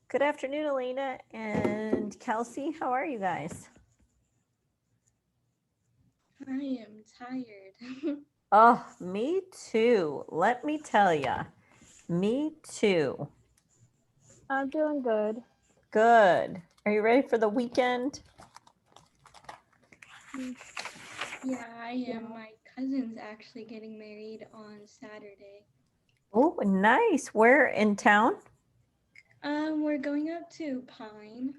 Good afternoon, Elena and Kelsey. How are you guys? I am tired. Oh, me too. Let me tell ya. Me too. I'm doing good. Good. Are you ready for the weekend? Mm, Yeah, I am. Yeah. My cousin's actually getting married on Saturday. Oh, nice. Where in town? We're going up to Pine.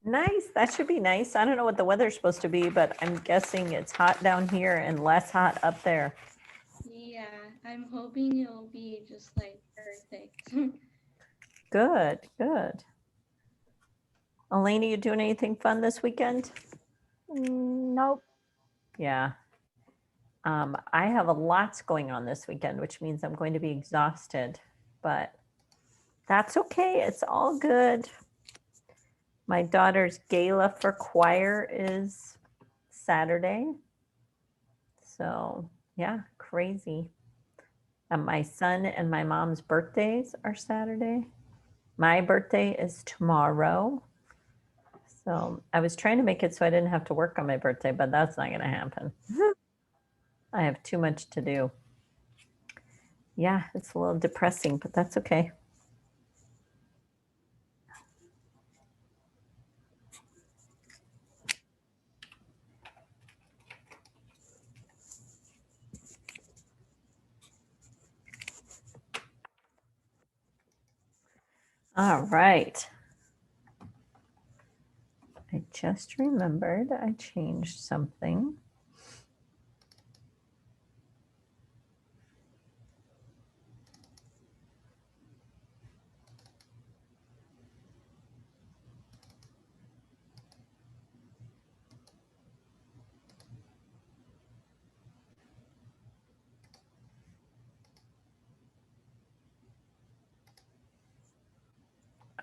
Nice. That should be nice. I don't know what the weather's supposed to be, but I'm guessing it's hot down here and less hot up there. Yeah, I'm hoping it'll be just like perfect. Good, good. Elena, you doing anything fun this weekend? Nope. Yeah. I have a lots going on this weekend, which means I'm going to be exhausted, but that's okay. It's all good. My daughter's gala for choir is Saturday. So, yeah, crazy. And my son and my mom's birthdays are Saturday. My birthday is tomorrow. So, I was trying to make it so I didn't have to work on my birthday, but that's not going to happen. I have too much to do. Yeah, it's a little depressing, but that's okay. All right. I just remembered I changed something.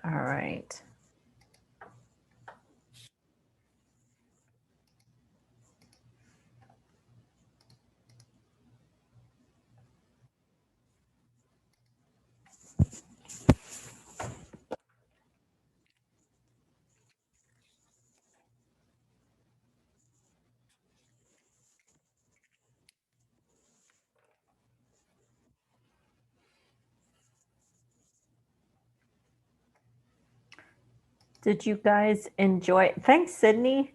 All right. Did you guys enjoy? Thanks, Sydney.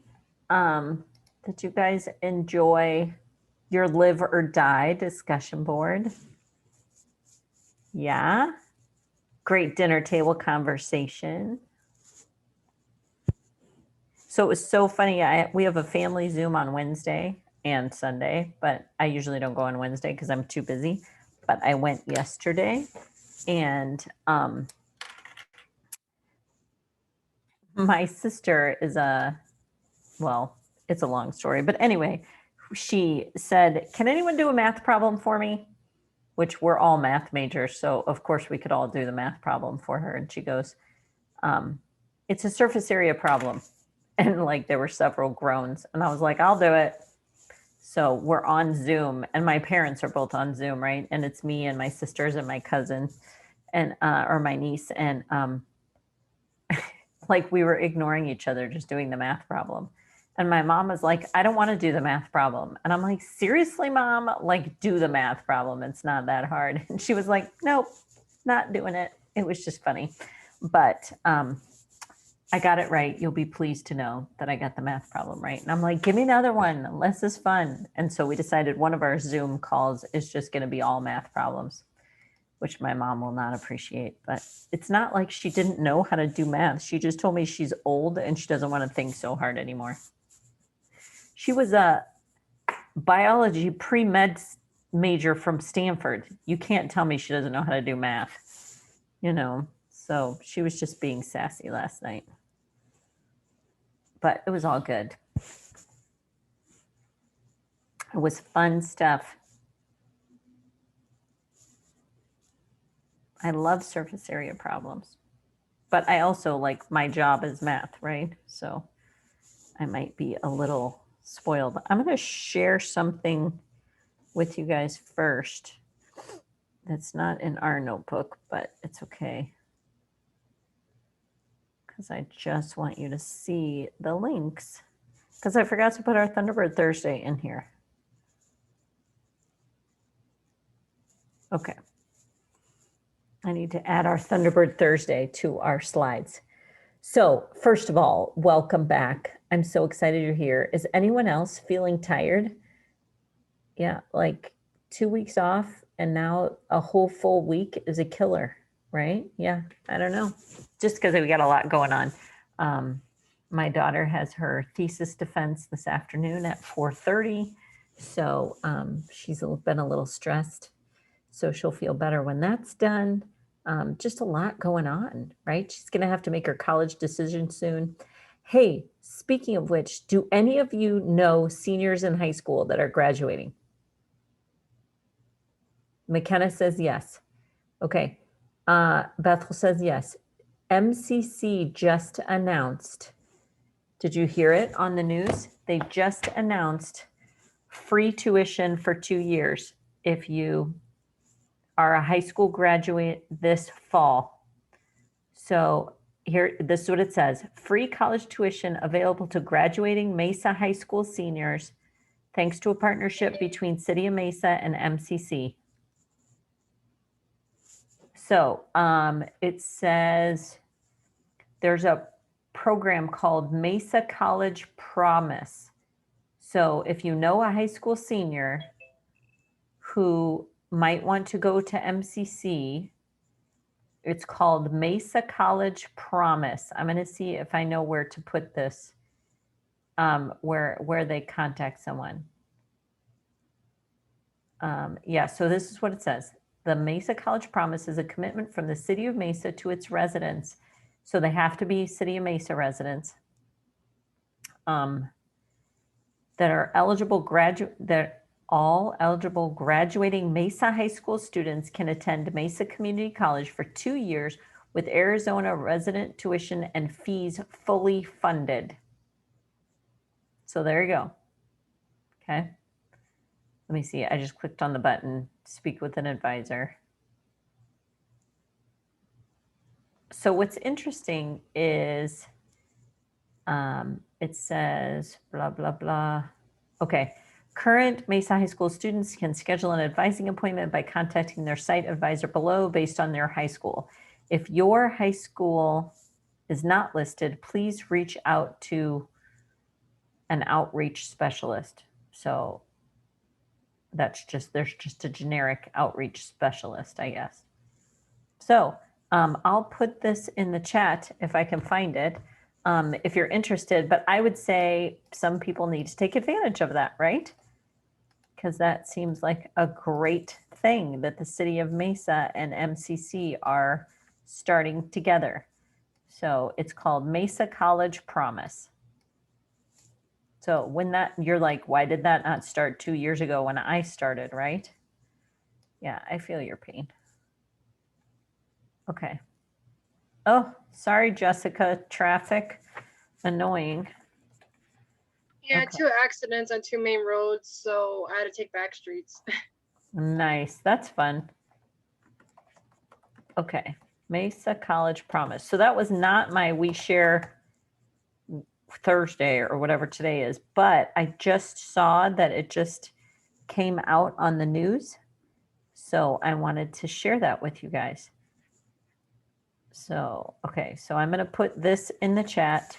Um, did you guys enjoy your live or die discussion board? Yeah. Great dinner table conversation. So it was so funny. We have a family Zoom on Wednesday and Sunday, but I usually don't go on Wednesday because I'm too busy. But I went yesterday, and my sister is well, it's a long story, but anyway, she said, "Can anyone do a math problem for me?" Which we're all math majors, so of course we could all do the math problem for her. And she goes, um, "It's a surface area problem," and like there were several groans, and I was like, "I'll do it." So we're on Zoom, and my parents are both on Zoom, right? And it's me and my sisters and my cousin, and or my niece, and like we were ignoring each other, just doing the math problem. And my mom was like, "I don't want to do the math problem." And I'm like, "Seriously, mom? Like, do the math problem. It's not that hard." And she was like, "Nope, not doing it." It was just funny. But I got it right. You'll be pleased to know that I got the math problem right. And I'm like, "Give me another one. Less is fun." And so we decided one of our Zoom calls is just going to be all math problems, which my mom will not appreciate. But it's not like she didn't know how to do math. She just told me she's old and she doesn't want to think so hard anymore. She was a biology pre med major from Stanford. You can't tell me she doesn't know how to do math, you know? So she was just being sassy last night. But it was all good. It was fun stuff. I love surface area problems. But I also like my job is math, right? So I might be a little spoiled. I'm going to share something with you guys first. That's not in our notebook, but it's okay. because I just want you to see the links because I forgot to put our Thunderbird Thursday in here. Okay. I need to add our Thunderbird Thursday to our slides. So first of all, welcome back. I'm so excited you're here. Is anyone else feeling tired? Yeah, like 2 weeks off and now a whole full week is a killer, right? Yeah, I don't know. Just because we got a lot going on. My daughter has her thesis defense this afternoon at 4:30. So she's been a little stressed. So she'll feel better when that's done. Just a lot going on, right? She's going to have to make her college decision soon. Hey, speaking of which, do any of you know seniors in high school that are graduating? McKenna says yes. Okay. Bethel says yes. MCC just announced. Did you hear it on the news? They just announced free tuition for 2 years if you are a high school graduate this fall. So here, this is what it says. Free college tuition available to graduating Mesa High School seniors, thanks to a partnership between City of Mesa and MCC. So it says there's a program called Mesa College Promise. So if you know a high school senior who might want to go to MCC, it's called Mesa College Promise. I'm going to see if I know where to put this, where they contact someone. Yeah, so this is what it says. The Mesa College Promise is a commitment from the City of Mesa to its residents. So they have to be City of Mesa residents that are eligible all eligible graduating Mesa High School students can attend Mesa Community College for 2 years with Arizona resident tuition and fees fully funded. So there you go. Okay. Let me see. I just clicked on the button, speak with an advisor. So what's interesting is it says blah, blah, blah. Okay. Current Mesa High School students can schedule an advising appointment by contacting their site advisor below based on their high school. If your high school is not listed, please reach out to an outreach specialist. So that's just, there's just a generic outreach specialist, I guess. So I'll put this in the chat if I can find it, if you're interested, but I would say some people need to take advantage of that, right? Because that seems like a great thing that the City of Mesa and MCC are starting together. So it's called Mesa College Promise. So when that, you're like, why did that not start 2 years ago when I started, right? Yeah, I feel your pain. Okay. Oh, sorry, Jessica, traffic, annoying. Yeah, Okay. 2 accidents on 2 main roads, so I had to take back streets. Nice, that's fun. Okay, Mesa College Promise. So that was not my We Share Thursday or whatever today is, but I just saw that it just came out on the news. So I wanted to share that with you guys. So, okay, so I'm going to put this in the chat.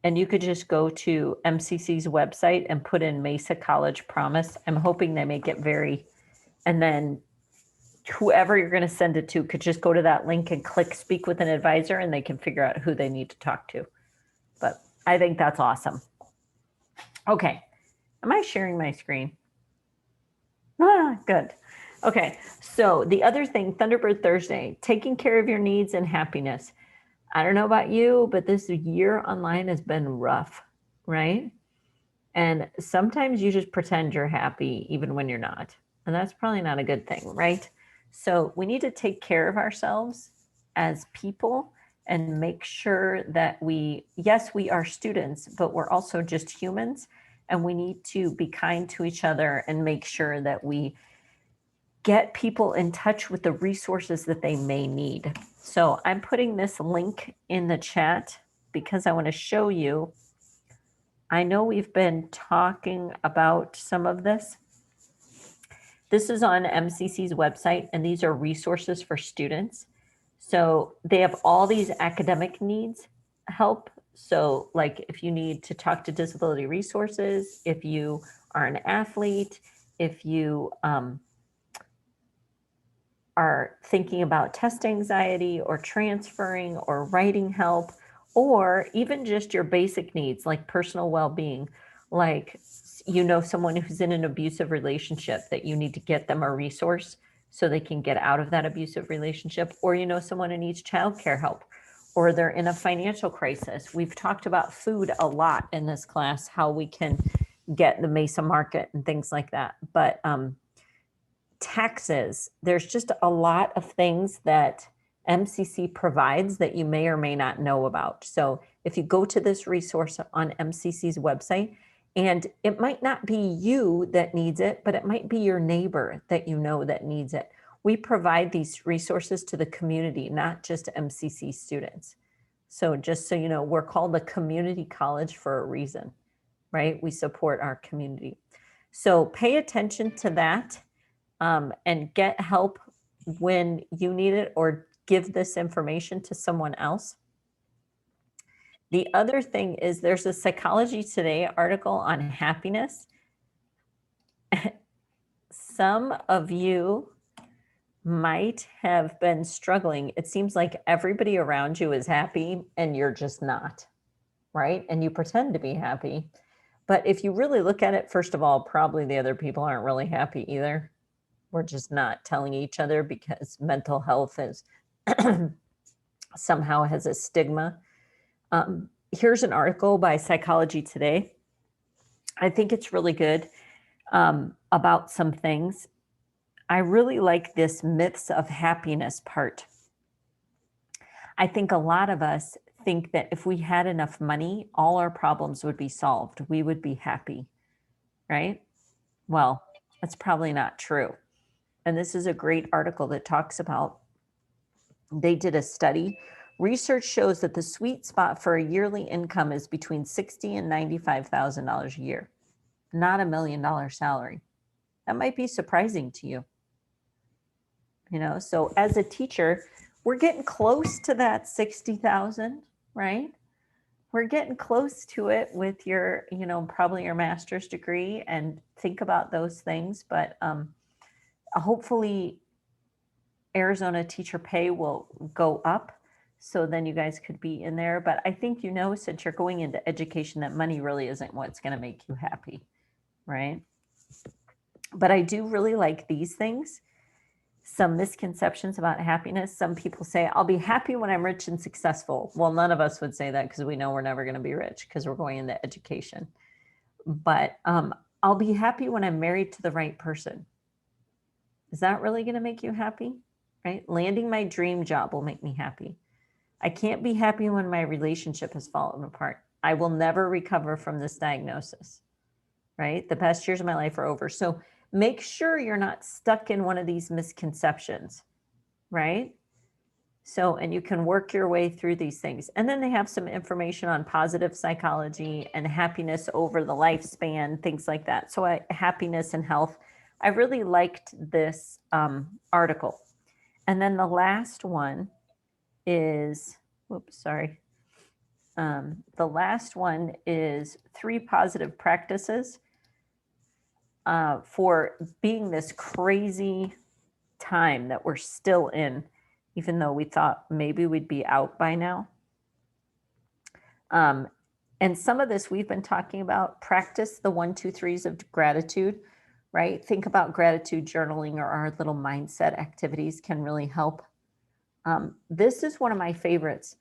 And you could just go to MCC's website and put in Mesa College Promise. I'm hoping they make it very, and then whoever you're going to send it to could just go to that link and click speak with an advisor and they can figure out who they need to talk to. But I think that's awesome. Okay. Am I sharing my screen? Ah, good. Okay. So the other thing, Thunderbird Thursday, taking care of your needs and happiness. I don't know about you, but this year online has been rough, right? And sometimes you just pretend you're happy even when you're not. And that's probably not a good thing, right? So we need to take care of ourselves as people and make sure that yes, we are students, but we're also just humans. And we need to be kind to each other and make sure that we get people in touch with the resources that they may need. So I'm putting this link in the chat because I want to show you. I know we've been talking about some of this. This is on MCC's website, and these are resources for students. So they have all these academic needs help. So like if you need to talk to disability resources, if you are an athlete, if you are thinking about test anxiety or transferring or writing help, or even just your basic needs like personal well-being, like someone who's in an abusive relationship that you need to get them a resource so they can get out of that abusive relationship, or someone who needs childcare help, or they're in a financial crisis. We've talked about food a lot in this class, how we can get the Mesa market and things like that. But taxes, there's just a lot of things that MCC provides that you may or may not know about. So if you go to this resource on MCC's website, and it might not be you that needs it, but it might be your neighbor that that needs it. We provide these resources to the community, not just MCC students. So just so you know, we're called a community college for a reason, right? We support our community. So pay attention to that. And get help when you need it, or give this information to someone else. The other thing is there's a Psychology Today article on happiness. Some of you might have been struggling. It seems like everybody around you is happy and you're just not, right? And you pretend to be happy. But if you really look at it, first of all, probably the other people aren't really happy either. We're just not telling each other because mental health is somehow has a stigma. Here's an article by Psychology Today. I think it's really good about some things. I really like this myths of happiness part. I think a lot of us think that if we had enough money, all our problems would be solved. We would be happy, right? Well, that's probably not true. And this is a great article that talks about, they did a study. Research shows that the sweet spot for a yearly income is between $60,000 and $95,000 a year, not $1 million salary. That might be surprising to you. So as a teacher, we're getting close to that 60,000, right? We're getting close to it with your, probably your master's degree, and think about those things. But hopefully Arizona teacher pay will go up, so then you guys could be in there. But I think, since you're going into education, that money really isn't what's going to make you happy, right? But I do really like these things. Some misconceptions about happiness. Some people say, I'll be happy when I'm rich and successful. Well, none of us would say that because we know we're never going to be rich because we're going into education. But I'll be happy when I'm married to the right person. Is that really going to make you happy? Right? Landing my dream job will make me happy. I can't be happy when my relationship has fallen apart. I will never recover from this diagnosis, right? The best years of my life are over. So make sure you're not stuck in one of these misconceptions, right? So, and you can work your way through these things. And then they have some information on positive psychology and happiness over the lifespan, things like that. So happiness and health. I really liked this article. And then the last one is, the last one is 3 positive practices for being this crazy time that we're still in, even though we thought maybe we'd be out by now. And some of this we've been talking about. Practice the 1, 2, 3s of gratitude, right? Think about gratitude journaling, or our little mindset activities can really help. This is one of my favorites.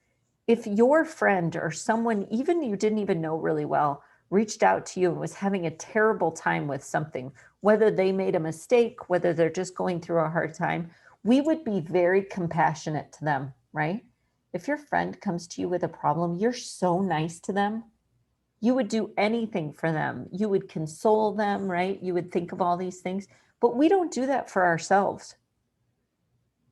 If your friend or someone, even you didn't even know really well, reached out to you and was having a terrible time with something, whether they made a mistake, whether they're just going through a hard time, we would be very compassionate to them, right? If your friend comes to you with a problem, you're so nice to them. You would do anything for them. You would console them, right? You would think of all these things, but we don't do that for ourselves.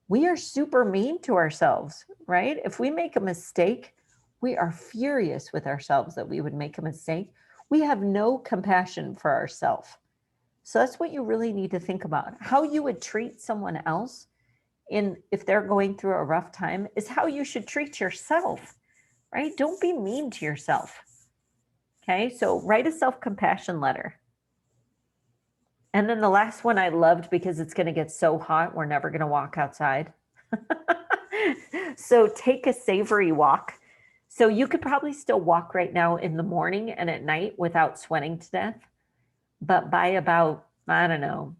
We are super mean to ourselves, right? If we make a mistake, we are furious with ourselves that we would make a mistake. We have no compassion for ourselves. So that's what you really need to think about. How you would treat someone else if they're going through a rough time is how you should treat yourself, right? Don't be mean to yourself. Okay, so write a self-compassion letter. And then the last one I loved because it's going to get so hot, we're never going to walk outside. So take a savory walk. So you could probably still walk right now in the morning and at night without sweating to death. But by about, I don't know,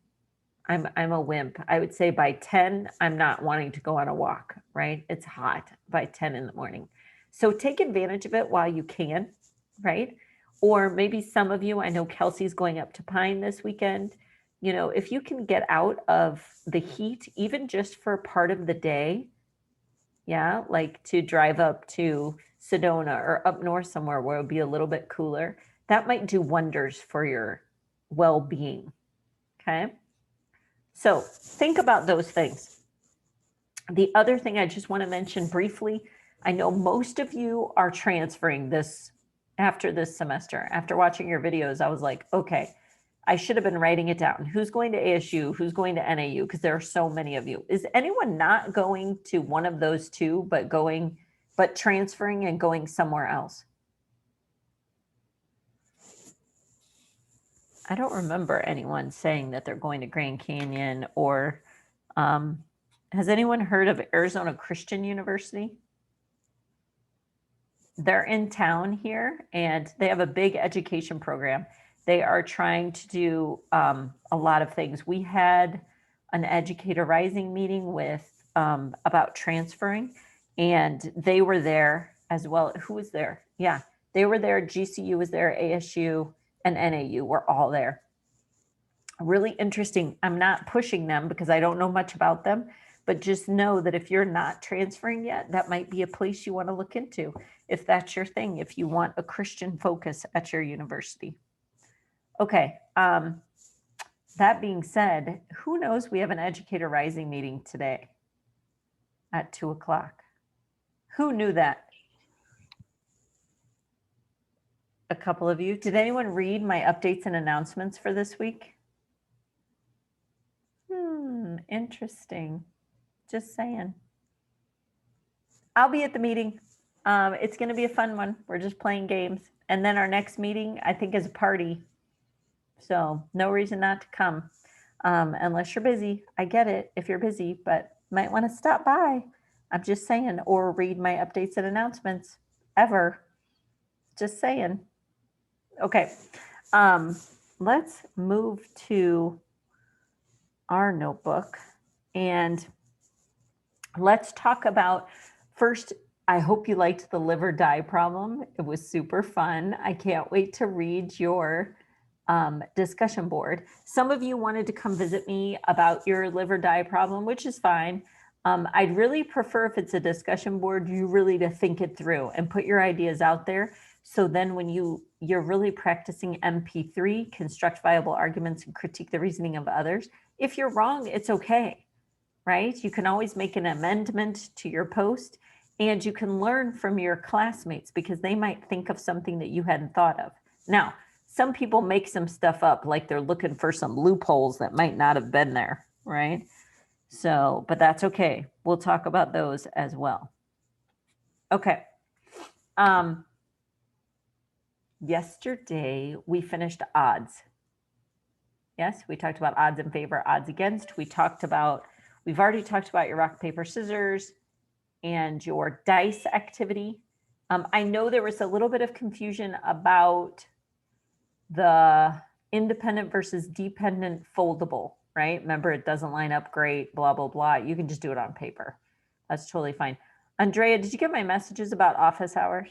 I'm a wimp. I would say by 10, I'm not wanting to go on a walk, right? It's hot by 10 in the morning. So take advantage of it while you can, right? Or maybe some of you, I know Kelsey's going up to Pine this weekend. You know, if you can get out of the heat, even just for part of the day, yeah, like to drive up to Sedona or up north somewhere where it'll be a little bit cooler, that might do wonders for your well-being, okay? So think about those things. The other thing I just want to mention briefly, I know most of you are transferring after this semester. After watching your videos, I was like, okay, I should have been writing it down. Who's going to ASU? Who's going to NAU? Because there are so many of you. Is anyone not going to one of those two, but transferring and going somewhere else? I don't remember anyone saying that they're going to Grand Canyon or has anyone heard of Arizona Christian University? They're in town here and they have a big education program. They are trying to do a lot of things. We had an Educator Rising meeting with about transferring, and they were there as well. Who was there? Yeah, they were there. GCU was there, ASU and NAU were all there. Really interesting. I'm not pushing them because I don't know much about them, but just know that if you're not transferring yet, that might be a place you want to look into if that's your thing, if you want a Christian focus at your university. Okay. That being said, who knows, we have an Educator Rising meeting today at 2:00. Who knew that? A couple of you. Did anyone read my updates and announcements for this week? Interesting. Just saying. I'll be at the meeting. It's going to be a fun one. We're just playing games. And then our next meeting, I think, is a party. So no reason not to come unless you're busy. I get it if you're busy, but might want to stop by. I'm just saying, or read my updates and announcements ever. Just saying. Okay. Let's move to our notebook and let's talk about first. I hope you liked the live or die problem. It was super fun. I can't wait to read your discussion board. Some of you wanted to come visit me about your live or die problem, which is fine. I'd really prefer if it's a discussion board, you really to think it through and put your ideas out there. So then when you're really practicing MP3, construct viable arguments and critique the reasoning of others. If you're wrong, it's okay, right? You can always make an amendment to your post and you can learn from your classmates because they might think of something that you hadn't thought of. Now, some people make some stuff up like they're looking for some loopholes that might not have been there, right? So, but that's okay. We'll talk about those as well. Okay. Yesterday we finished odds. Yes, we talked about odds in favor, odds against. We've already talked about your rock, paper, scissors and your dice activity. I know there was a little bit of confusion about the independent versus dependent foldable, right? Remember, it doesn't line up great, blah, blah, blah. You can just do it on paper. That's totally fine. Andrea, did you get my messages about office hours?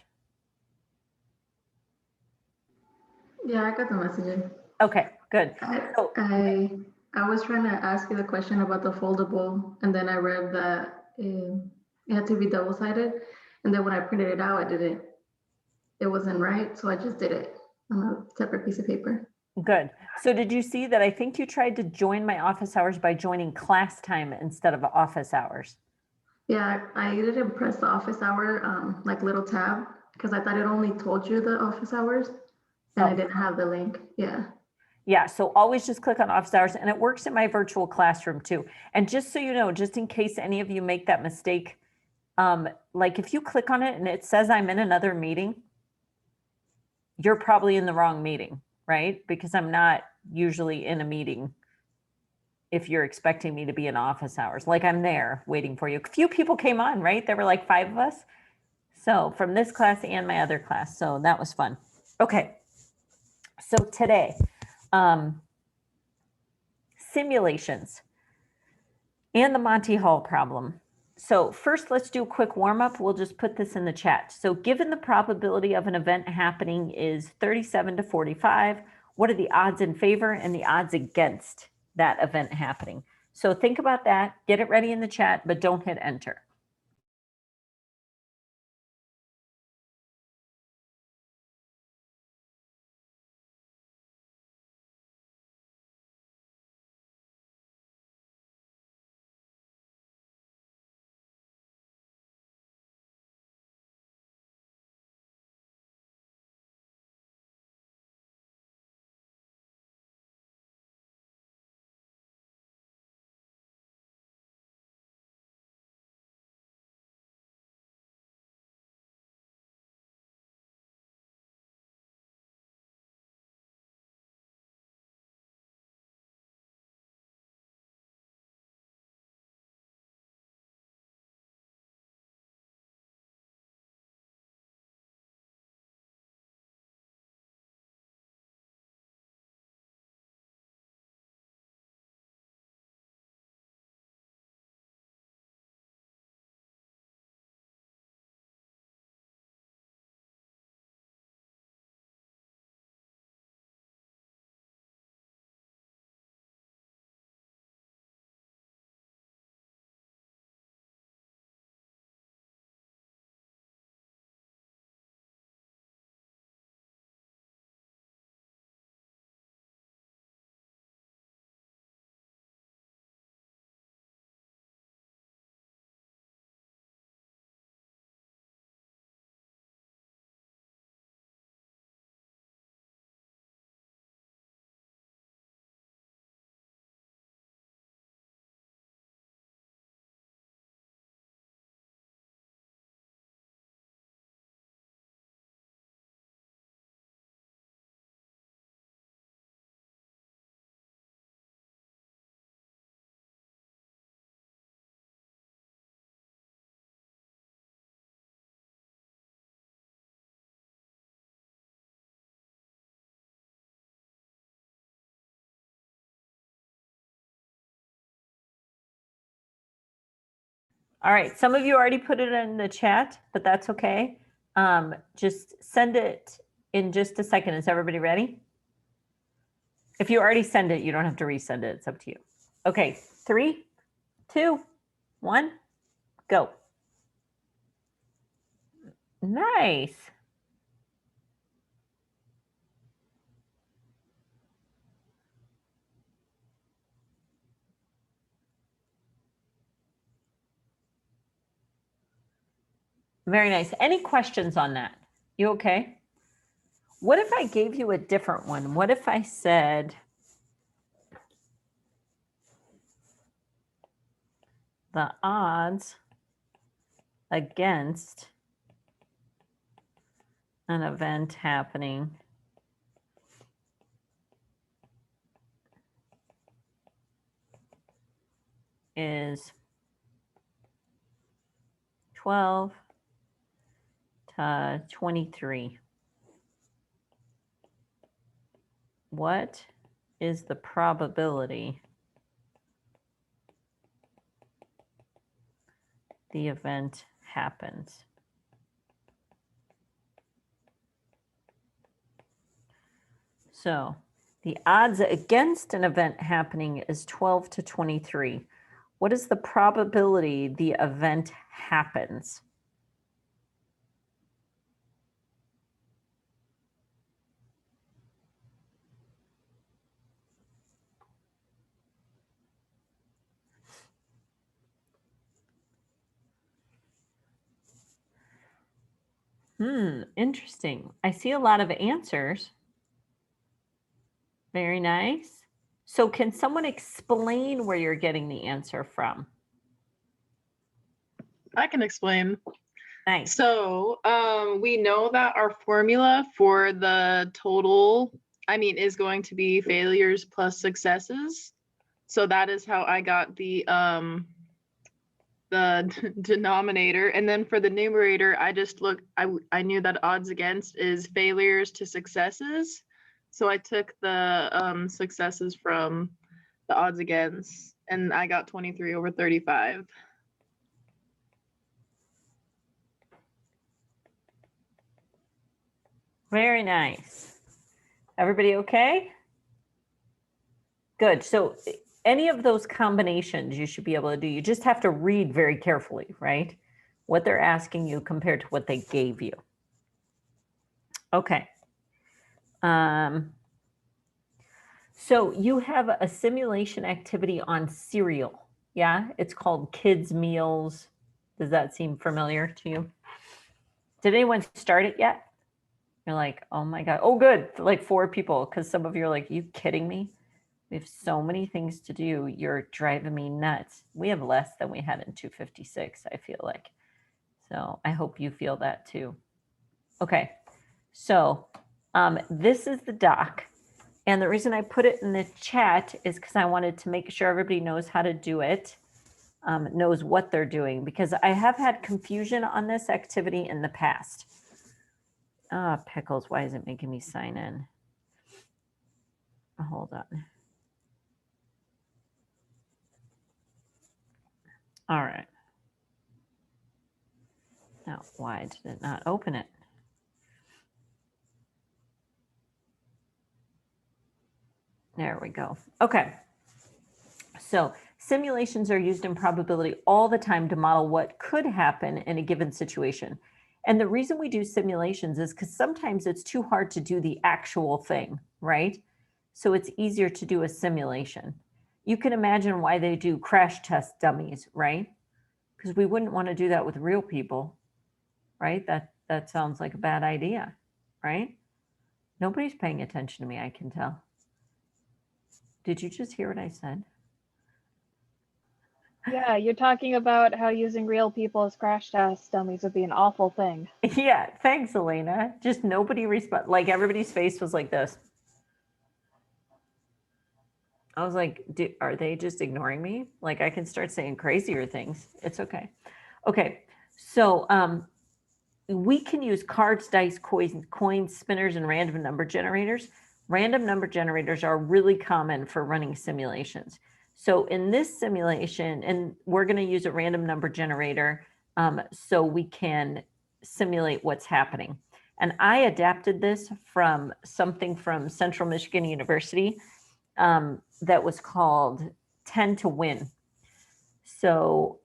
Yeah, I got the messaging. Okay, good. I was trying to ask you the question about the foldable, and then I read that it had to be double-sided, and then when I printed it out, it wasn't right, so I just did it on a separate piece of paper. Good. So did you see that I think you tried to join my office hours by joining class time instead of office hours? Yeah, I didn't press the office hour, like little tab, because I thought it only told you the office hours, and I Oh. didn't have the link. Yeah. Yeah, so always just click on office hours, and it works in my virtual classroom too. And just so you know, just in case any of you make that mistake, like if you click on it and it says I'm in another meeting, you're probably in the wrong meeting, right? Because I'm not usually in a meeting if you're expecting me to be in office hours. Like I'm there waiting for you. A few people came on, right? There were like 5 of us. So from this class and my other class. So that was fun. Okay. So today, simulations and the Monty Hall problem. So first, let's do a quick warm up. We'll just put this in the chat. So given the probability of an event happening is 37 to 45, what are the odds in favor and the odds against that event happening? So think about that, get it ready in the chat, but don't hit enter. All right, some of you already put it in the chat, but that's okay. Just send it in just a second. Is everybody ready? If you already send it, you don't have to resend it. It's up to you. Okay, 3, 2, 1, go. Nice. Very nice. Any questions on that? You okay? What if I gave you a different one? What if I said the odds against an event happening is 12 to 23. What is the probability the event happens? So the odds against an event happening is 12 to 23. What is the probability the event happens? Interesting. I see a lot of answers. Very nice. So can someone explain where you're getting the answer from? I can explain. Nice. So we know that our formula for the total, is going to be failures plus successes. So that is how I got the denominator. And then for the numerator, I just looked, I knew that odds against is failures to successes. So I took the successes from the odds against, and I got 23 over 35. Very nice. Everybody okay? Good. So any of those combinations you should be able to do. You just have to read very carefully, right? What they're asking you compared to what they gave you. Okay. So you have a simulation activity on cereal. Yeah, it's called Kids Meals. Does that seem familiar to you? Did anyone start it yet? You're like, oh my God. Oh, good. Like 4 people, because some of you are like, you kidding me? We have so many things to do. You're driving me nuts. We have less than we had in 256, I feel like. So I hope you feel that too. Okay, so this is the doc. And the reason I put it in the chat is because I wanted to make sure everybody knows how to do it, knows what they're doing, because I have had confusion on this activity in the past. Ah, pickles, why is it making me sign in? Hold on. All right. Now, why did it not open it? There we go. Okay. So simulations are used in probability all the time to model what could happen in a given situation. And the reason we do simulations is because sometimes it's too hard to do the actual thing, right? So it's easier to do a simulation. You can imagine why they do crash test dummies, right? Because we wouldn't want to do that with real people, right? That sounds like a bad idea, right? Nobody's paying attention to me, I can tell. Did you just hear what I said? Yeah, you're talking about how using real people as crash test dummies would be an awful thing. Yeah, thanks, Elena. Just nobody respond. Like everybody's face was like this. I was like, are they just ignoring me? Like I can start saying crazier things. It's okay. Okay, so we can use cards, dice, coins, spinners, and random number generators. Random number generators are really common for running simulations. So in this simulation, and we're going to use a random number generator so we can simulate what's happening. And I adapted this from something from Central Michigan University that was called 10 to Win. So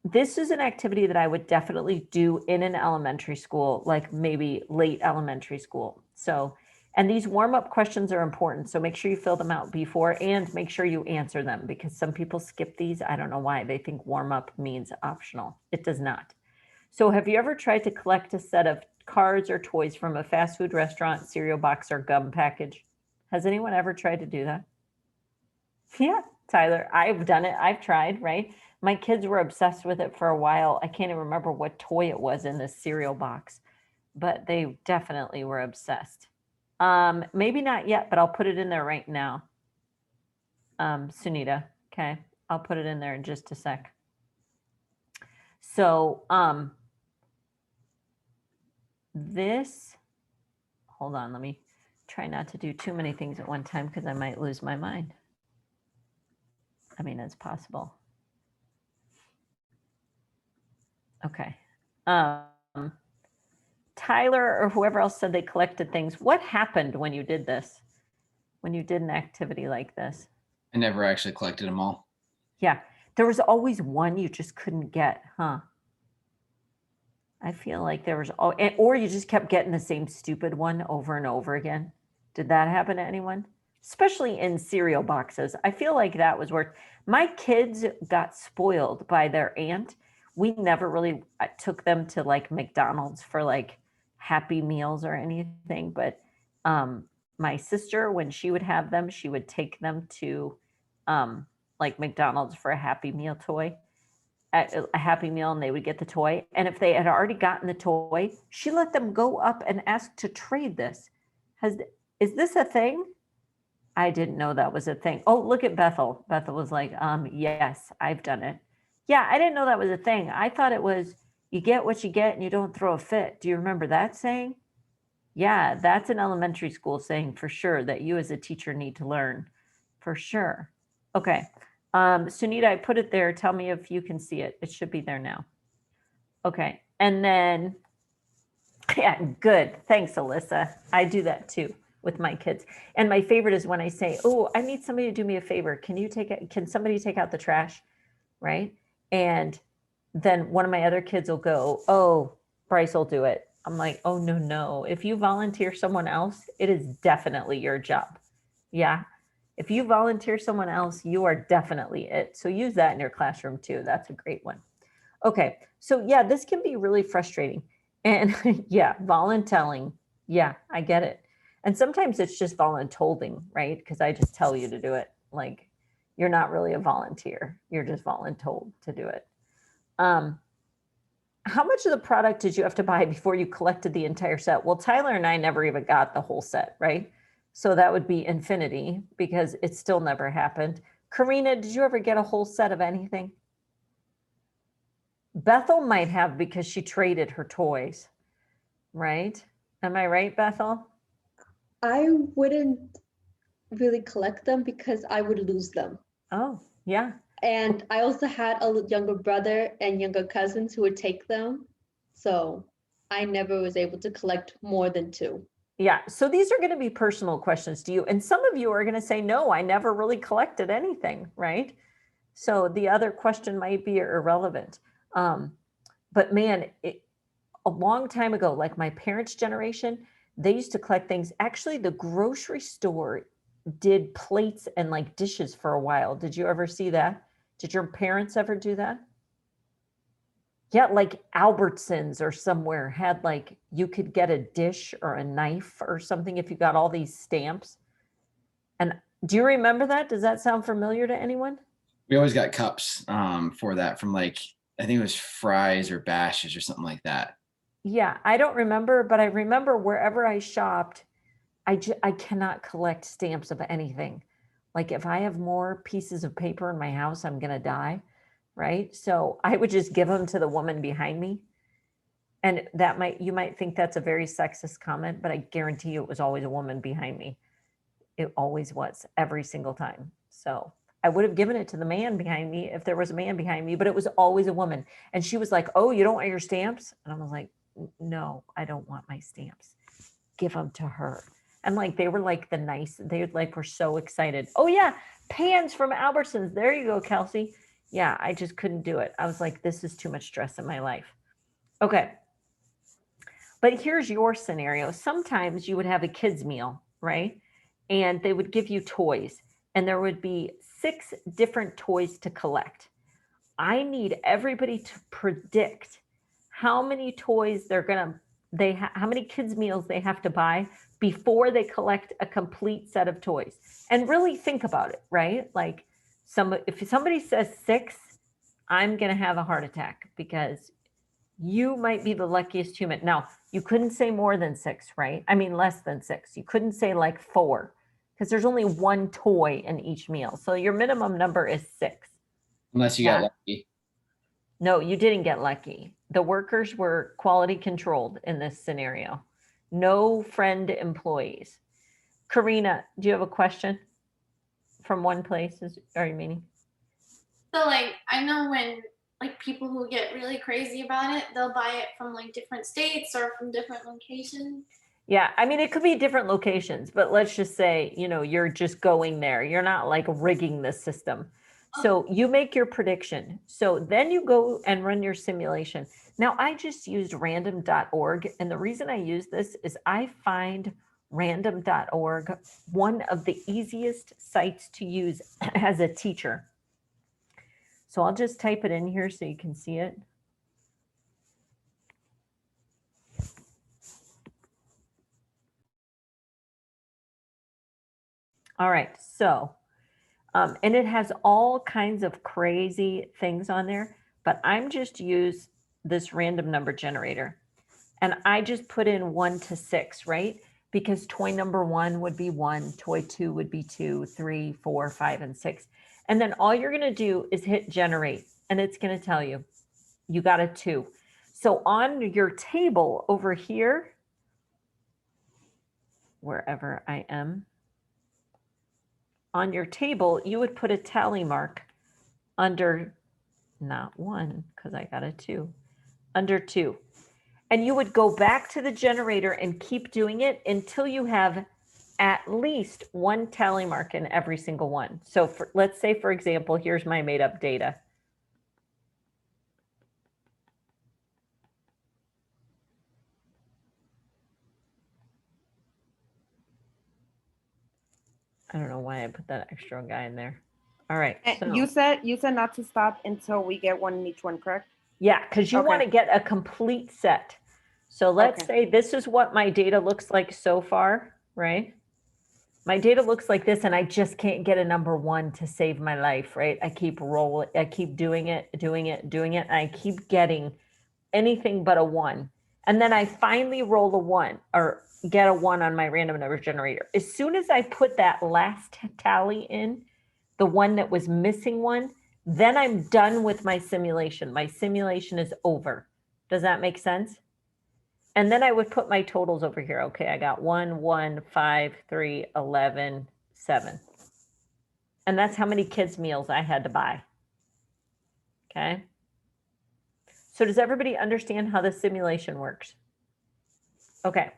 this is an activity that I would definitely do in an elementary school, like maybe late elementary school. So, and these warm-up questions are important. So make sure you fill them out before and make sure you answer them because some people skip these. I don't know why. They think warm-up means optional. It does not. So have you ever tried to collect a set of cards or toys from a fast food restaurant, cereal box, or gum package? Has anyone ever tried to do that? Yeah, Tyler, I've done it. I've tried, right? My kids were obsessed with it for a while. I can't even remember what toy it was in this cereal box, but they definitely were obsessed. Maybe not yet, but I'll put it in there right now. Sunita, okay, I'll put it in there in just a sec. So this, hold on, let me try not to do too many things at one time because I might lose my mind. I mean, it's possible. Okay. Tyler or whoever else said they collected things. What happened when you did this? When you did an activity like this? I never actually collected them all. Yeah. There was always one you just couldn't get, huh? I feel like there was, or you just kept getting the same stupid one over and over again. Did that happen to anyone? Especially in cereal boxes. I feel like that was where my kids got spoiled by their aunt. We never really took them to like McDonald's for like Happy Meals or anything, but my sister, when she would have them, she would take them to like McDonald's for a Happy Meal toy, a Happy Meal, and they would get the toy. And if they had already gotten the toy, she let them go up and ask to trade this. Is this a thing? I didn't know that was a thing. Oh, look at Bethel. Bethel was like, yes, I've done it. Yeah, I didn't know that was a thing. I thought it was you get what you get and you don't throw a fit. Do you remember that saying? Yeah, that's an elementary school saying for sure that you as a teacher need to learn for sure. Okay. Sunita, I put it there. Tell me if you can see it. It should be there now. Okay. And then, yeah, good. Thanks, Alyssa. I do that too with my kids. And my favorite is when I say, oh, I need somebody to do me a favor. Can somebody take out the trash? Right. And then one of my other kids will go, oh, Bryce will do it. I'm like, oh, no, no. If you volunteer someone else, it is definitely your job. Yeah. If you volunteer someone else, you are definitely it. So use that in your classroom too. That's a great one. Okay. So yeah, this can be really frustrating. And yeah, voluntelling. Yeah, I get it. And sometimes it's just voluntolding, right? Because I just tell you to do it. Like you're not really a volunteer. You're just voluntold to do it. How much of the product did you have to buy before you collected the entire set? Well, Tyler and I never even got the whole set, right? So that would be infinity because it still never happened. Karina, did you ever get a whole set of anything? Bethel might have because she traded her toys, right? Am I right, Bethel? I wouldn't really collect them because I would lose them. Oh, yeah. And I also had a younger brother and younger cousins who would take them. So I never was able to collect more than 2. Yeah. So these are going to be personal questions to you. And some of you are going to say, no, I never really collected anything, right? So the other question might be irrelevant. But man, a long time ago, like my parents' generation, they used to collect things. Actually, the grocery store did plates and like dishes for a while. Did you ever see that? Did your parents ever do that? Yeah, like Albertsons or somewhere had like, you could get a dish or a knife or something if you got all these stamps. And do you remember that? Does that sound familiar to anyone? We always got cups for that from like, I think it was Fry's or Bash's or something like that. Yeah, I don't remember, but I remember wherever I shopped, I cannot collect stamps of anything. Like if I have more pieces of paper in my house, I'm going to die. Right. So I would just give them to the woman behind me. And you might think that's a very sexist comment, but I guarantee you it was always a woman behind me. It always was every single time. So I would have given it to the man behind me if there was a man behind me, but it was always a woman. And she was like, oh, you don't want your stamps? And I was like, no, I don't want my stamps. Give them to her. And like, they were like they like were so excited. Oh yeah, pans from Albertsons. There you go, Kelsey. Yeah, I just couldn't do it. I was like, this is too much stress in my life. Okay. But here's your scenario. Sometimes you would have a kids meal, right? And they would give you toys and there would be 6 different toys to collect. I need everybody to predict how many toys how many kids meals they have to buy before they collect a complete set of toys. And really think about it, right? Like if somebody says 6, I'm going to have a heart attack because you might be the luckiest human. Now, you couldn't say more than 6, right? I mean, less than 6. You couldn't say like 4 because there's only 1 toy in each meal. So your minimum number is 6. Unless you got lucky. No, you didn't get lucky. The workers were quality controlled in this scenario. No friend employees. Karina, do you have a question from one place? Are you meaning? So like, I know when like people who get really crazy about it, they'll buy it from like different states or from different locations. Yeah, I mean, it could be different locations, but let's just say, you're just going there. You're not like rigging the system. So you make your prediction. So then you go and run your simulation. Now, I just used random.org. And the reason I use this is I find random.org one of the easiest sites to use as a teacher. So I'll just type it in here so you can see it. All right. So, and it has all kinds of crazy things on there, but I'm just use this random number generator. And I just put in 1 to 6, right? Because toy number 1 would be 1, toy 2 would be 2, 3, 4, 5, and 6. And then all you're going to do is hit generate, and it's going to tell you, you got a 2. So on your table over here, wherever I am, on your table, you would put a tally mark under, not 1, because I got a 2, under 2. And you would go back to the generator and keep doing it until you have at least 1 tally mark in every single one. So let's say, for example, here's my made up data. I don't know why I put that extra guy in there. All right. So, You said not to stop until we get 1 in each one, correct? yeah, because you Okay. want to get a complete set. So let's say this is what my data looks like so far, right? My data looks like this, and I just can't get a number 1 to save my life, right? I keep rolling, I keep doing it, and I keep getting anything but a 1. And then I finally roll a 1 or get a 1 on my random number generator. As soon as I put that last tally in, the one that was missing 1, then I'm done with my simulation. My simulation is over. Does that make sense? And then I would put my totals over here. Okay, I got 1, 1, 5, 3, 11, 7. And that's how many kids' meals I had to buy. Okay. So does everybody understand how the simulation works? Okay.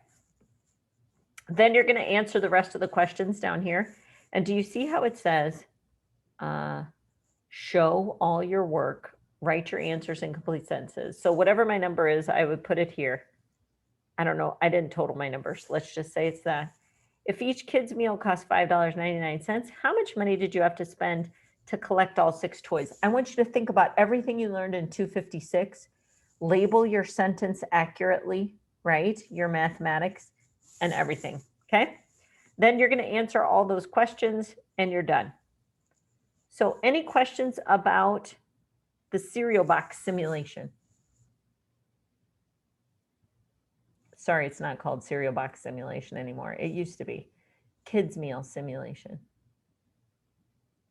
Then you're going to answer the rest of the questions down here. And do you see how it says, show all your work, write your answers in complete sentences. So whatever my number is, I would put it here. I don't know. I didn't total my numbers. Let's just say it's that. If each kid's meal costs $5.99, how much money did you have to spend to collect all 6 toys? I want you to think about everything you learned in 256. Label your sentence accurately, right? Your mathematics and everything. Okay. Then you're going to answer all those questions and you're done. So any questions about the cereal box simulation? Sorry, it's not called cereal box simulation anymore. It used to be kids meal simulation.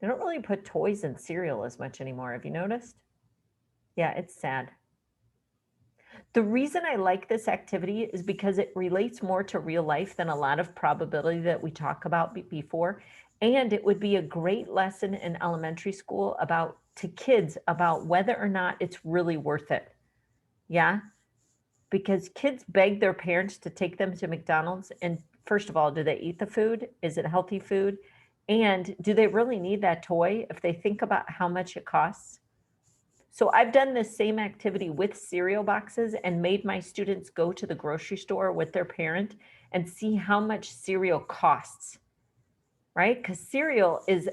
They don't really put toys in cereal as much anymore. Have you noticed? Yeah, it's sad. The reason I like this activity is because it relates more to real life than a lot of probability that we talk about before. And it would be a great lesson in elementary school to kids about whether or not it's really worth it. Yeah. Because kids beg their parents to take them to McDonald's. And first of all, do they eat the food? Is it healthy food? And do they really need that toy if they think about how much it costs? So I've done this same activity with cereal boxes and made my students go to the grocery store with their parent and see how much cereal costs, right? Because cereal is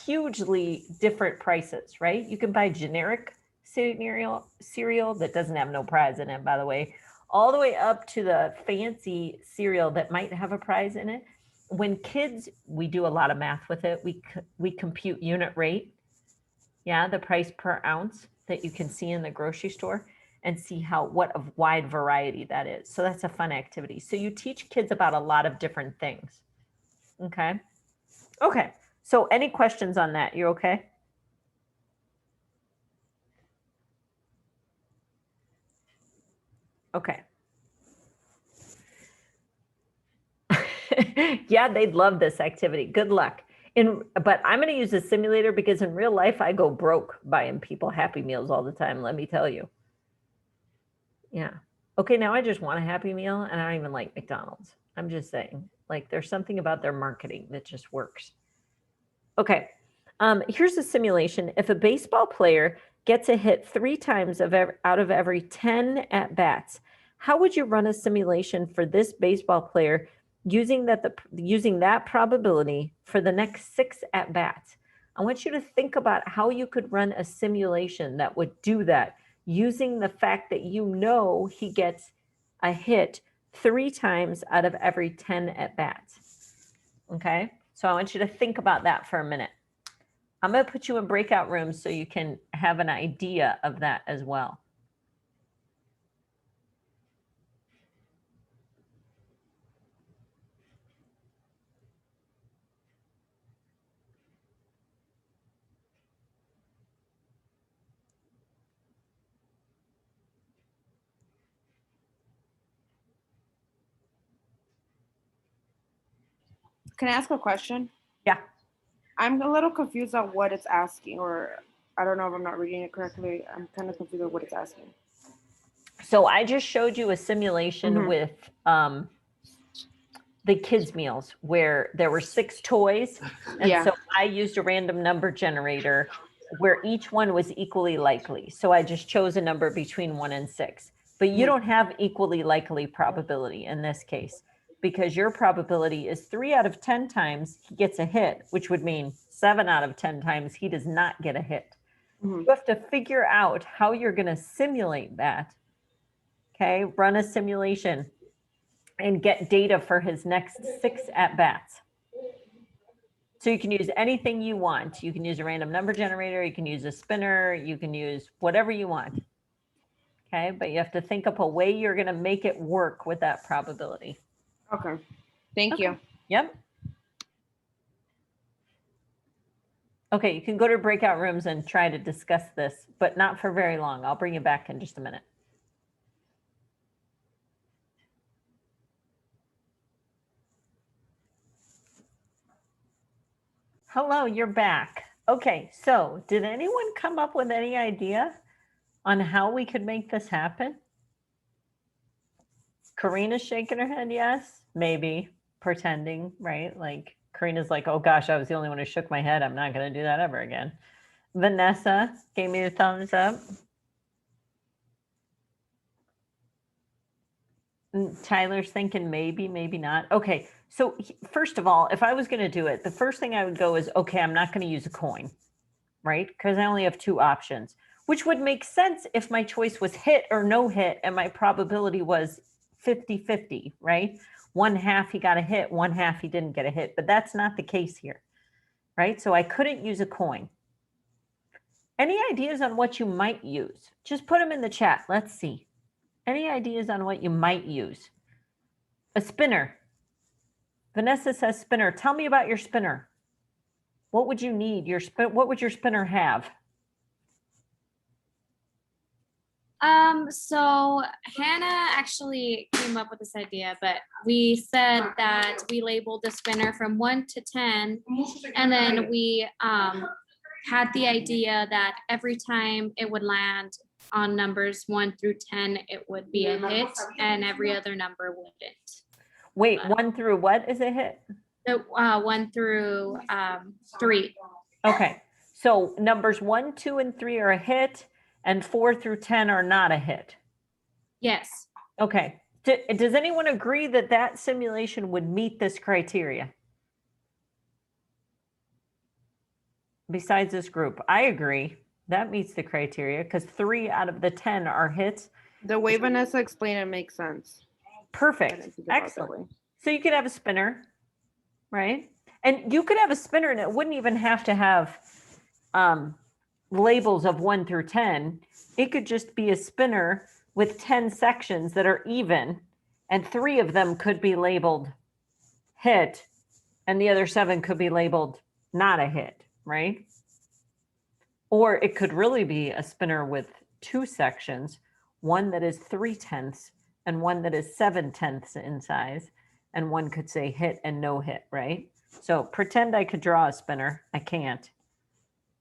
hugely different prices, right? You can buy generic cereal that doesn't have no prize in it, by the way, all the way up to the fancy cereal that might have a prize in it. When kids, we do a lot of math with it. We compute unit rate, the price per ounce that you can see in the grocery store, and see what a wide variety that is. So that's a fun activity. So you teach kids about a lot of different things. Okay. Okay. So any questions on that? You okay? Okay. Yeah, they'd love this activity. Good luck. But I'm going to use a simulator because in real life, I go broke buying people Happy Meals all the time. Let me tell you. Yeah. Okay. Now I just want a Happy Meal and I don't even like McDonald's. I'm just saying, like, there's something about their marketing that just works. Okay. Here's a simulation. If a baseball player gets a hit 3 times out of every 10 at bats, how would you run a simulation for this baseball player using that probability for the next 6 at bats? I want you to think about how you could run a simulation that would do that using the fact that he gets a hit 3 times out of every 10 at bats. Okay, So I want you to think about that for a minute. I'm going to put you in breakout rooms so you can have an idea of that as well. Can I ask a question? Yeah. I'm a little confused on what it's asking, or I don't know if I'm not reading it correctly. I'm kind of confused on what it's asking. So I just showed you a simulation Mhm. with the kids' meals where there were 6 toys. And Yeah. so I used a random number generator where each one was equally likely. So I just chose a number between 1 and 6. But you Mhm. don't have equally likely probability in this case because your probability is 3 out of 10 times he gets a hit, which would mean 7 out of 10 times he does not get a hit. Mhm. You have to figure out how you're going to simulate that. Okay, run a simulation and get data for his next 6 at-bats. So you can use anything you want. You can use a random number generator, you can use a spinner, you can use whatever you want. Okay, but you have to think up a way you're going to make it work with that probability. Okay. Thank Okay. you. Yep. Okay, you can go to breakout rooms and try to discuss this, but not for very long. I'll bring you back in just a minute. Hello, you're back. Okay, so did anyone come up with any idea on how we could make this happen? Karina's shaking her head yes, maybe, pretending, right? Like Karina's like, oh gosh, I was the only one who shook my head. I'm not going to do that ever again. Vanessa gave me the thumbs up. Tyler's thinking maybe, maybe not. Okay, so first of all, if I was going to do it, the first thing I would go is, okay, I'm not going to use a coin, right? Because I only have 2 options, which would make sense if my choice was hit or no hit and my probability was 50-50, right? 1/2 he got a hit, 1/2 he didn't get a hit, but that's not the case here, right? So I couldn't use a coin. Any ideas on what you might use? Just put them in the chat. Let's see. Any ideas on what you might use? A spinner. Vanessa says spinner. Tell me about your spinner. What would you need? What would your spinner have? So Hannah actually came up with this idea, but we said that we labeled the spinner from 1 to 10, and then we had the idea that every time it would land on numbers 1 through 10, it would be a hit, and every other number wouldn't. Wait, 1 through what is a hit? So 1 through 3. Okay, so numbers 1, 2, and 3 are a hit, and 4 through 10 are not a hit. Yes. Okay. Does anyone agree that that simulation would meet this criteria? Besides this group, I agree. That meets the criteria because 3 out of the 10 are hits. The way Vanessa explained it makes sense. Perfect. Excellent. So you could have a spinner, right? And you could have a spinner and it wouldn't even have to have labels of 1 through 10. It could just be a spinner with 10 sections that are even, and 3 of them could be labeled hit, and the other 7 could be labeled not a hit, right? Or it could really be a spinner with 2 sections, one that is 3/10 and one that is 7/10 in size, and one could say hit and no hit, right? So pretend I could draw a spinner. I can't.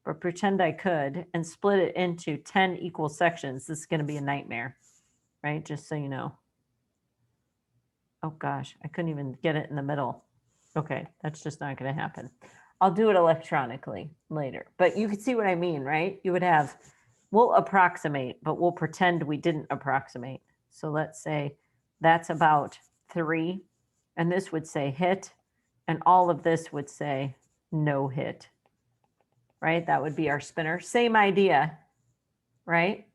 But pretend I could and split it into 10 equal sections. This is going to be a nightmare, right? Just so you know. Oh gosh, I couldn't even get it in the middle. Okay, that's just not going to happen. I'll do it electronically later. But you can see what I mean, right? You would have, we'll approximate, but we'll pretend we didn't approximate. So let's say that's about 3, and this would say hit, and all of this would say no hit. Right? That would be our spinner. Same idea, right?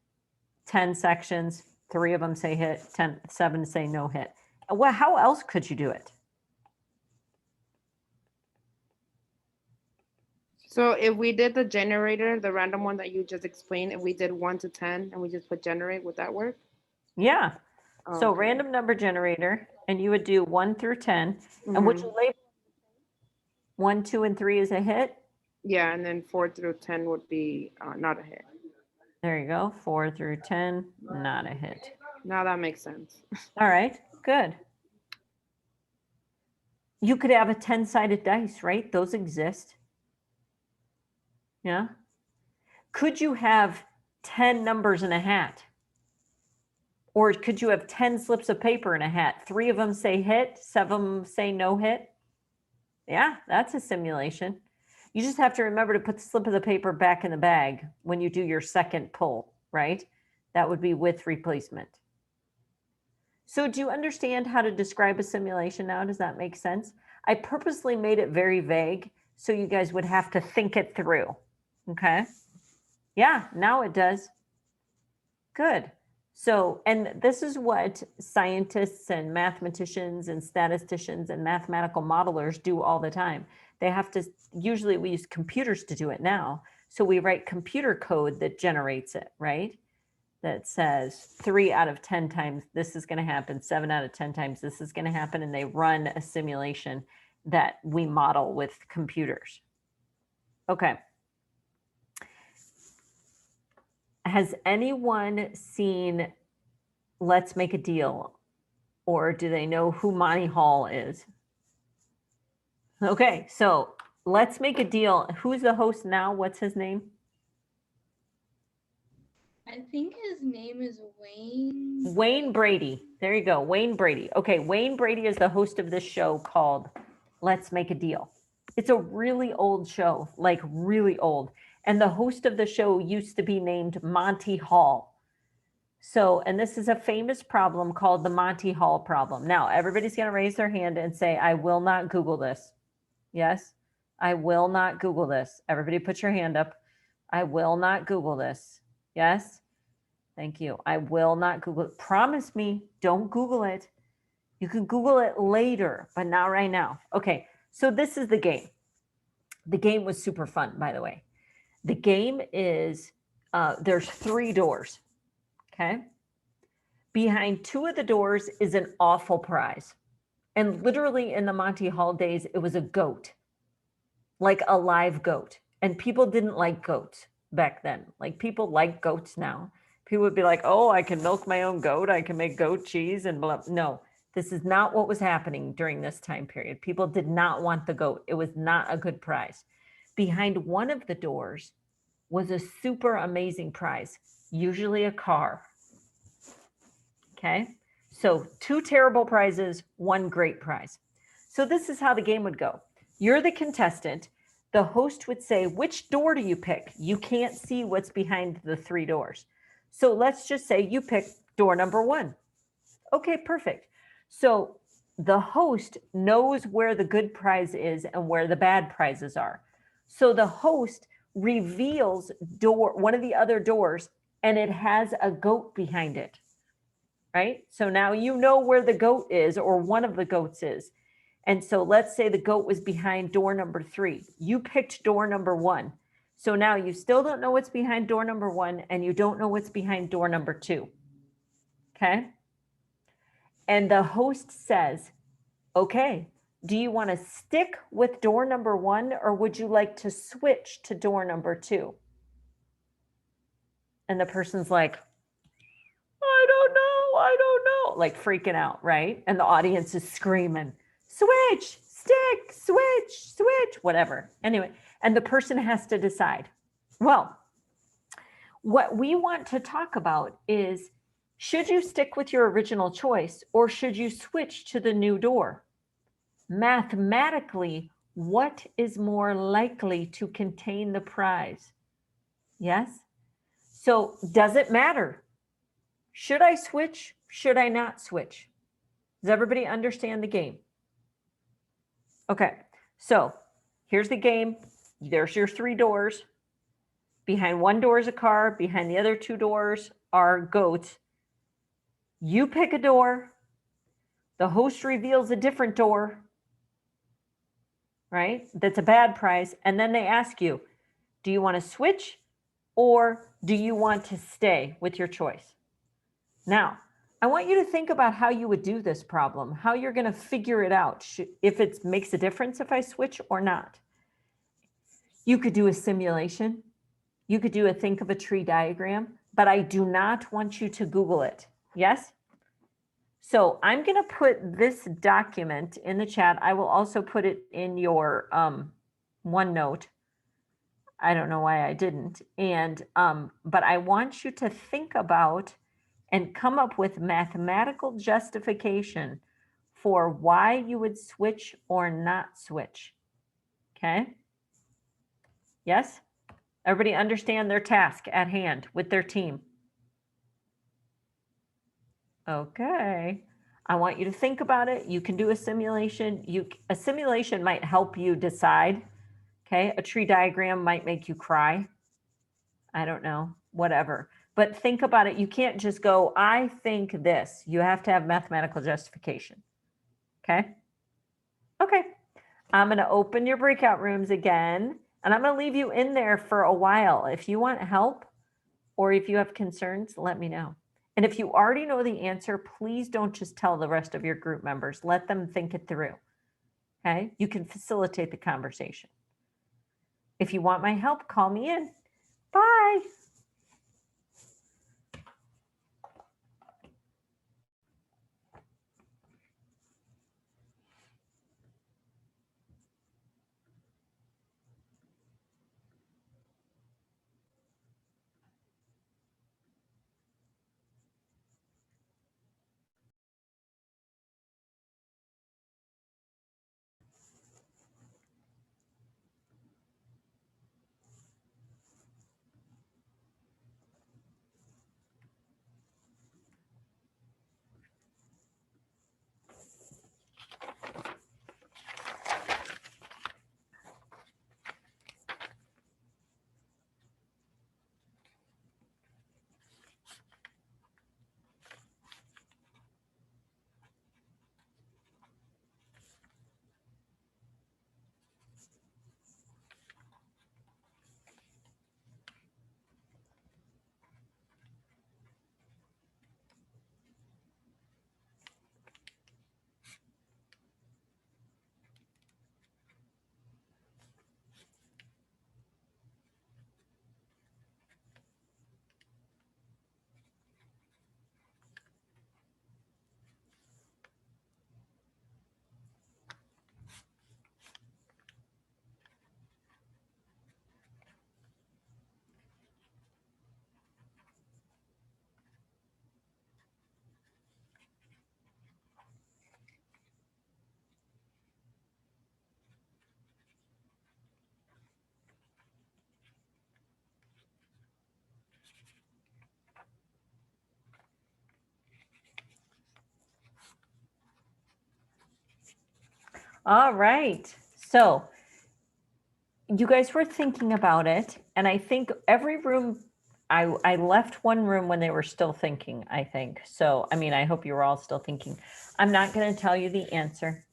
10 sections, 3 of them say hit, 7 say no hit. Well, how else could you do it? So if we did the generator, the random one that you just explained, if we did 1 to 10 and we just put generate, would that work? Yeah. So Okay. random number generator, and you would do 1 through 10. And would Mhm. you label 1, 2, and 3 as a hit? Yeah, and then 4 through 10 would be not a hit. There you go. 4 through 10, not a hit. Now that makes sense. All right, good. You could have a 10-sided dice, right? Those exist. Yeah. Could you have 10 numbers in a hat? Or could you have 10 slips of paper in a hat? 3 of them say hit, 7 of them say no hit. Yeah, that's a simulation. You just have to remember to put the slip of the paper back in the bag when you do your second pull, right? That would be with replacement. So do you understand how to describe a simulation now? Does that make sense? I purposely made it very vague so you guys would have to think it through. Okay. Yeah, now it does. Good. So, and this is what scientists and mathematicians and statisticians and mathematical modelers do all the time. They have to, usually we use computers to do it now. So we write computer code that generates it, right? That says 3 out of 10 times this is going to happen, 7 out of 10 times this is going to happen. And they run a simulation that we model with computers. Okay. Has anyone seen Let's Make a Deal? Or do they know who Monty Hall is? Okay, so Let's Make a Deal. Who's the host now? What's his name? I think his name is Wayne. Wayne Brady. There you go, Wayne Brady. Okay, Wayne Brady is the host of this show called Let's Make a Deal. It's a really old show, like really old. And the host of the show used to be named Monty Hall. So, and this is a famous problem called the Monty Hall problem. Now, everybody's going to raise their hand and say, I will not Google this. Yes, I will not Google this. Everybody put your hand up. I will not Google this. Yes, thank you. I will not Google it. Promise me, don't Google it. You can Google it later, but not right now. Okay, so this is the game. The game was super fun, by the way. The game is, there's 3 doors, okay? Behind 2 of the doors is an awful prize. And literally in the Monty Hall days, it was a goat, like a live goat. And people didn't like goats back then. Like people like goats now. People would be like, oh, I can milk my own goat. I can make goat cheese and blah. No, this is not what was happening during this time period. People did not want the goat. It was not a good prize. Behind one of the doors was a super amazing prize, usually a car. Okay, so 2 terrible prizes, 1 great prize. So this is how the game would go. You're the contestant. The host would say, which door do you pick? You can't see what's behind the 3 doors. So let's just say you pick door number 1. Okay, perfect. So the host knows where the good prize is and where the bad prizes are. So the host reveals one of the other doors, and it has a goat behind it, right? So now you know where the goat is, or one of the goats is. And so let's say the goat was behind door number 3. You picked door number 1. So now you still don't know what's behind door number 1, and you don't know what's behind door number 2. Okay? And the host says, okay, do you want to stick with door number 1, or would you like to switch to door number 2? And the person's like, I don't know, like freaking out, right? And the audience is screaming, switch, stick, switch, whatever. Anyway, and the person has to decide. Well, what we want to talk about is, should you stick with your original choice, or should you switch to the new door? Mathematically, what is more likely to contain the prize? Yes? So does it matter? Should I switch? Should I not switch? Does everybody understand the game? Okay, so here's the game. There's your 3 doors. Behind one door is a car. Behind the other 2 doors are goats. You pick a door. The host reveals a different door. right? That's a bad price. And then they ask you, do you want to switch or do you want to stay with your choice? Now, I want you to think about how you would do this problem, how you're going to figure it out, if it makes a difference if I switch or not. You could do a simulation. You could do a think of a tree diagram, but I do not want you to Google it. Yes? So I'm going to put this document in the chat. I will also put it in your OneNote. I don't know why I didn't. And but I want you to think about and come up with mathematical justification for why you would switch or not switch. Okay? Yes? Everybody understand their task at hand with their team? Okay. I want you to think about it. You can do a simulation. A simulation might help you decide. Okay? A tree diagram might make you cry. I don't know, whatever. But think about it. You can't just go, I think this. You have to have mathematical justification. Okay? Okay. I'm going to open your breakout rooms again, and I'm going to leave you in there for a while. If you want help or if you have concerns, let me know. And if you already know the answer, please don't just tell the rest of your group members. Let them think it through. Okay? You can facilitate the conversation. If you want my help, call me in. Bye. All right. So you guys were thinking about it, and I think every room, I left one room when they were still thinking, I think. So, I mean, I hope you were all still thinking. I'm not going to tell you the answer.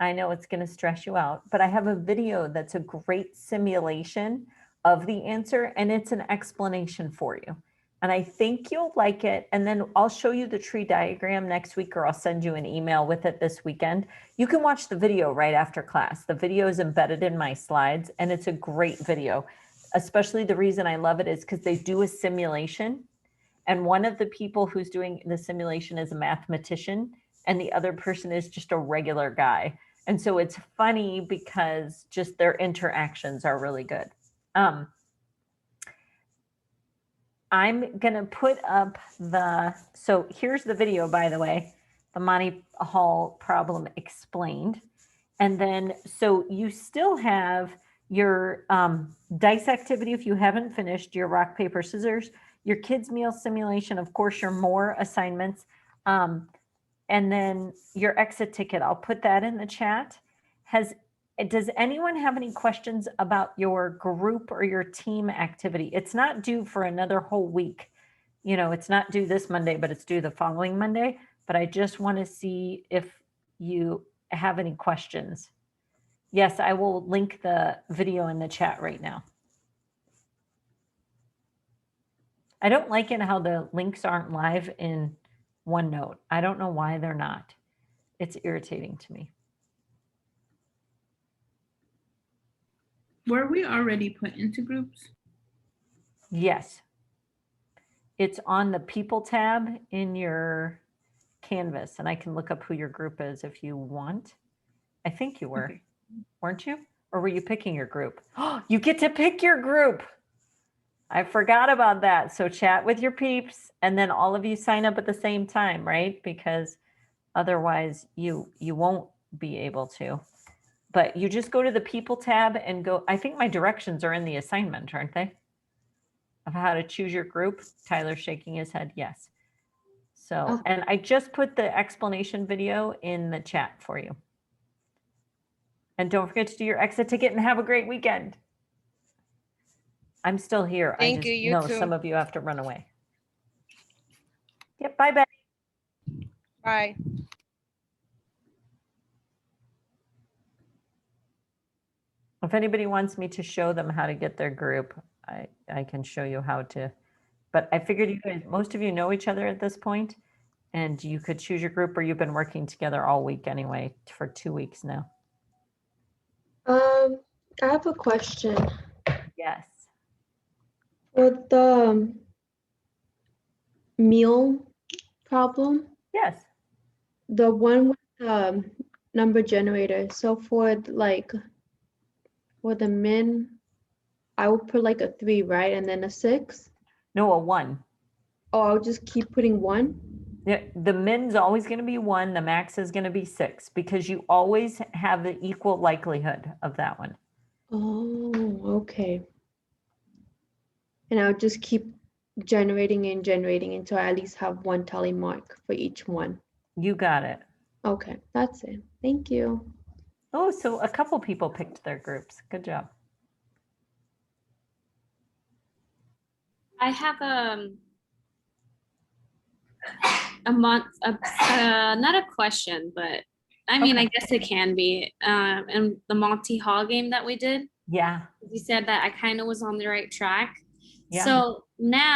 I know it's going to stress you out, but I have a video that's a great simulation of the answer, and it's an explanation for you. And I think you'll like it. And then I'll show you the tree diagram next week, or I'll send you an email with it this weekend. You can watch the video right after class. The video is embedded in my slides, and it's a great video. Especially the reason I love it is because they do a simulation. And one of the people who's doing the simulation is a mathematician, and the other person is just a regular guy. And so it's funny because just their interactions are really good. I'm going to put up so here's the video, by the way, the Monty Hall problem explained. And then, so you still have your dice activity if you haven't finished, your rock, paper, scissors, your kids' meal simulation, of course, your more assignments, and then your exit ticket. I'll put that in the chat. Does anyone have any questions about your group or your team activity? It's not due for another whole week. You know, it's not due this Monday, but it's due the following Monday. But I just want to see if you have any questions. Yes, I will link the video in the chat right now. I don't like it how the links aren't live in OneNote. I don't know why they're not. It's irritating to me. Were we already put into groups? Yes. It's on the people tab in your Canvas, and I can look up who your group is if you want. I think you were, Okay. weren't you? Or were you picking your group? Oh, you get to pick your group. I forgot about that. So chat with your peeps and then all of you sign up at the same time, right? Because otherwise you won't be able to. But you just go to the people tab and go, I think my directions are in the assignment, aren't they? Of how to choose your group. Tyler's shaking his head, yes. So, Oh. and I just put the explanation video in the chat for you. And don't forget to do your exit ticket and have a great weekend. I'm still here. I Thank just you, you know too. some of you have to run away. Yep, bye-bye. Bye. If anybody wants me to show them how to get their group, I can show you how to. But I figured you guys, most of you know each other at this point, and you could choose your group, or you've been working together all week anyway for 2 weeks now. I have a question. Yes. With the meal problem, Yes. the one with the number generator. So for the min, I would put like a 3, right? And then a 6. No, a 1. Oh, I'll just keep putting 1. Yeah, the min's always going to be 1. The max is going to be 6 because you always have the equal likelihood of that one. Oh, okay. And I'll just keep generating and generating until I at least have 1 tally mark for each one. You got it. Okay, that's it. Thank you. Oh, so a couple people picked their groups. Good job. I have a month, not a question, but I mean, I guess it can be. In the Monty Hall game that we did, Yeah. you said that I kind of was on the right track. Yeah. So now